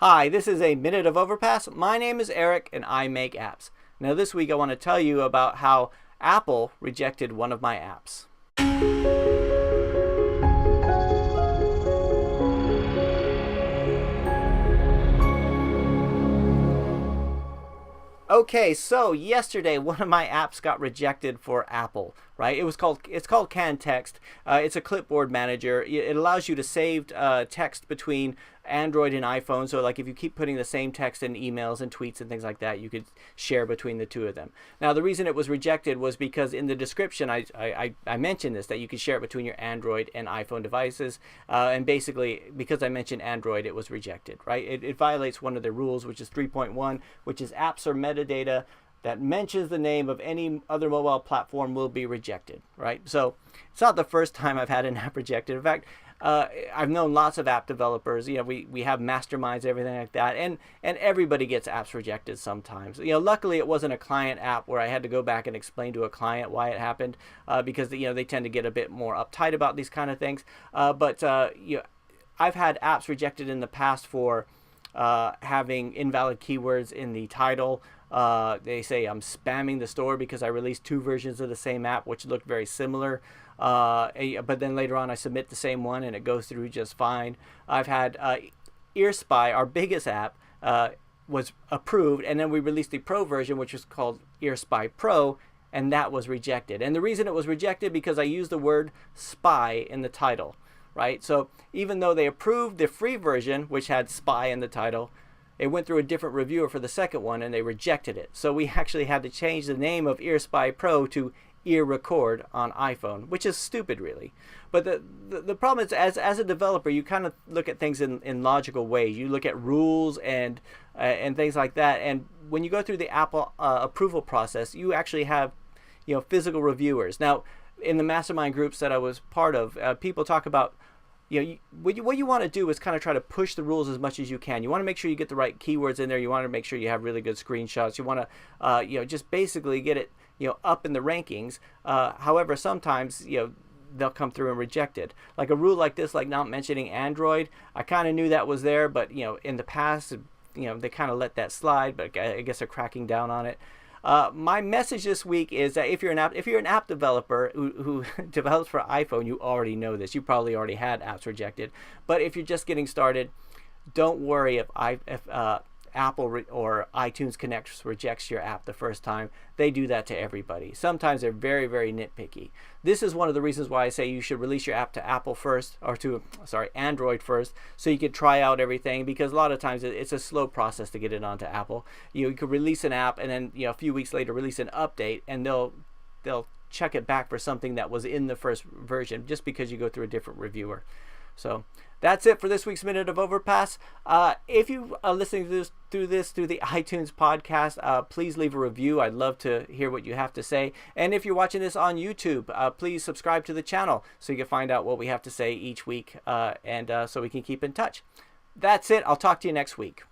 Hi, this is a Minute of Overpass. My name is Eric and I make apps. Now this week I want to tell you about how Apple rejected one of my apps. Okay, so yesterday one of my apps got rejected for Apple, right? It's called CanText. It's a clipboard manager. It allows you to save text between Android and iPhone. So like if you keep putting the same text in emails and tweets and things like that, you could share between the two of them. Now the reason it was rejected was because in the description I mentioned this, that you could share it between your Android and iPhone devices, and basically because I mentioned Android, it was rejected, right? It violates one of the rules, which is 3.1, which is apps or metadata that mentions the name of any other mobile platform will be rejected, right? So it's not the first time I've had an app rejected. In fact, I've known lots of app developers. We have masterminds, everything like that, and everybody gets apps rejected sometimes. Luckily it wasn't a client app where I had to go back and explain to a client why it happened, because they tend to get a bit more uptight about these kind of things. But I've had apps rejected in the past for having invalid keywords in the title. They say I'm spamming the store because I released two versions of the same app which looked very similar. But then later on I submit the same one and it goes through just fine. I've had EarSpy, our biggest app, was approved, and then we released the Pro version, which was called EarSpy Pro, and that was rejected. And the reason it was rejected because I used the word spy in the title, right? So even though they approved the free version, which had spy in the title, it went through a different reviewer for the second one and they rejected it. So we actually had to change the name of EarSpy Pro to Ear Record on iPhone, which is stupid really. But the problem is, as a developer, you kind of look at things in logical ways. You look at rules and things like that. And when you go through the Apple approval process, you actually have physical reviewers. Now, in the mastermind groups that I was part of, people talk about what you want to do is kind of try to push the rules as much as you can. You want to make sure you get the right keywords in there. You want to make sure you have really good screenshots. You want to just basically get it up in the rankings. However, sometimes they'll come through and reject it. Like a rule like this, like not mentioning Android, I kind of knew that was there, but in the past they kind of let that slide, but I guess they're cracking down on it. My message this week is that if you're an app developer who develops for iPhone, you already know this. You probably already had apps rejected. But if you're just getting started, don't worry if Apple or iTunes Connect rejects your app the first time. They do that to everybody. Sometimes they're very, very nitpicky. This is one of the reasons why I say you should release your app to Apple first, or Android first, so you can try out everything, because a lot of times it's a slow process to get it onto Apple. You could release an app and then a few weeks later release an update, and they'll check it back for something that was in the first version just because you go through a different reviewer. So that's it for this week's Minute of Overpass. If you are listening to through the iTunes podcast, please leave a review. I'd love to hear what you have to say. And if you're watching this on YouTube, please subscribe to the channel so you can find out what we have to say each week, and so we can keep in touch. That's it. I'll talk to you next week.